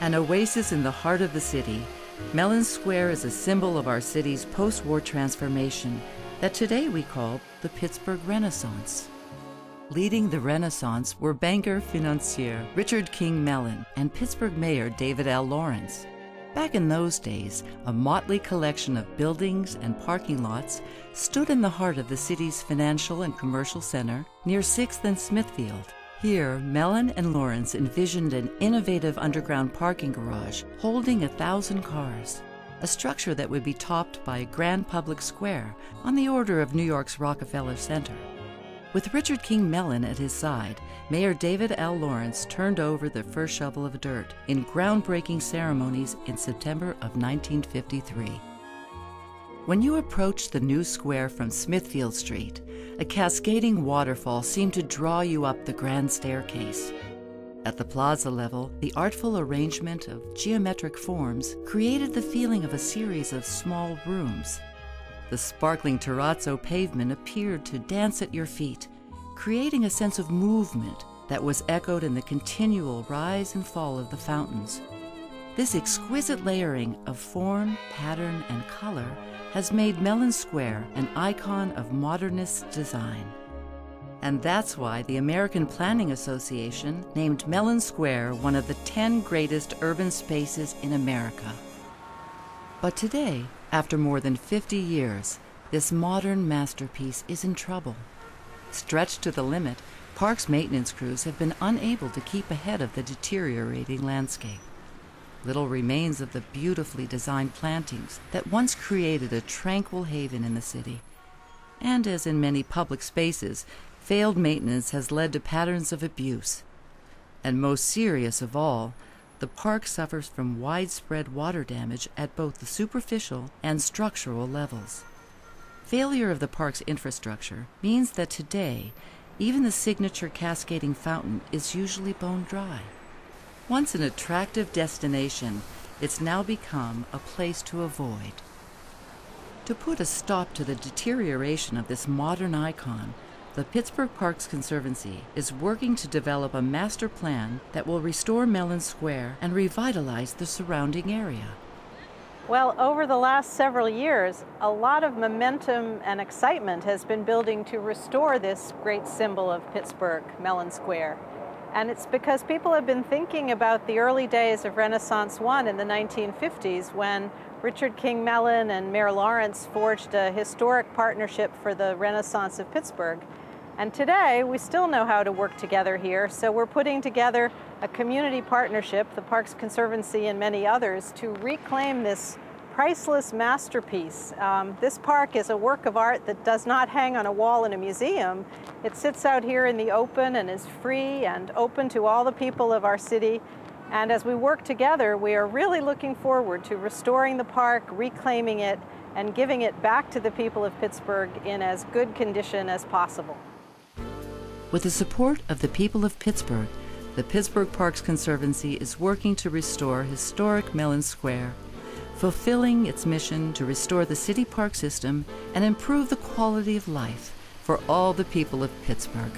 An oasis in the heart of the city, Mellon Square is a symbol of our city's post-war transformation that today we call the Pittsburgh Renaissance. Leading the Renaissance were banker financier Richard King Mellon and Pittsburgh Mayor David L. Lawrence. Back in those days, a motley collection of buildings and parking lots stood in the heart of the city's financial and commercial center near 6th and Smithfield. Here, Mellon and Lawrence envisioned an innovative underground parking garage holding 1,000 cars, a structure that would be topped by a grand public square on the order of New York's Rockefeller Center. With Richard King Mellon at his side, Mayor David L. Lawrence turned over the first shovel of dirt in groundbreaking ceremonies in September of 1953. When you approached the new square from Smithfield Street, a cascading waterfall seemed to draw you up the grand staircase. At the plaza level, the artful arrangement of geometric forms created the feeling of a series of small rooms. The sparkling terrazzo pavement appeared to dance at your feet, creating a sense of movement that was echoed in the continual rise and fall of the fountains. This exquisite layering of form, pattern, and color has made Mellon Square an icon of modernist design. And that's why the American Planning Association named Mellon Square one of the 10 greatest urban spaces in America. But today, after more than 50 years, this modern masterpiece is in trouble. Stretched to the limit, parks maintenance crews have been unable to keep ahead of the deteriorating landscape. Little remains of the beautifully designed plantings that once created a tranquil haven in the city. And as in many public spaces, failed maintenance has led to patterns of abuse. And most serious of all, the park suffers from widespread water damage at both the superficial and structural levels. Failure of the park's infrastructure means that today, even the signature cascading fountain is usually bone dry. Once an attractive destination, it's now become a place to avoid. To put a stop to the deterioration of this modern icon, the Pittsburgh Parks Conservancy is working to develop a master plan that will restore Mellon Square and revitalize the surrounding area. Well, over the last several years, a lot of momentum and excitement has been building to restore this great symbol of Pittsburgh, Mellon Square. And it's because people have been thinking about the early days of Renaissance 1 in the 1950s when Richard King Mellon and Mayor Lawrence forged a historic partnership for the Renaissance of Pittsburgh. And today, we still know how to work together here, so we're putting together a community partnership, the Parks Conservancy and many others, to reclaim this priceless masterpiece. This park is a work of art that does not hang on a wall in a museum. It sits out here in the open and is free and open to all the people of our city. And as we work together, we are really looking forward to restoring the park, reclaiming it, and giving it back to the people of Pittsburgh in as good condition as possible. With the support of the people of Pittsburgh, the Pittsburgh Parks Conservancy is working to restore historic Mellon Square, fulfilling its mission to restore the city park system and improve the quality of life for all the people of Pittsburgh.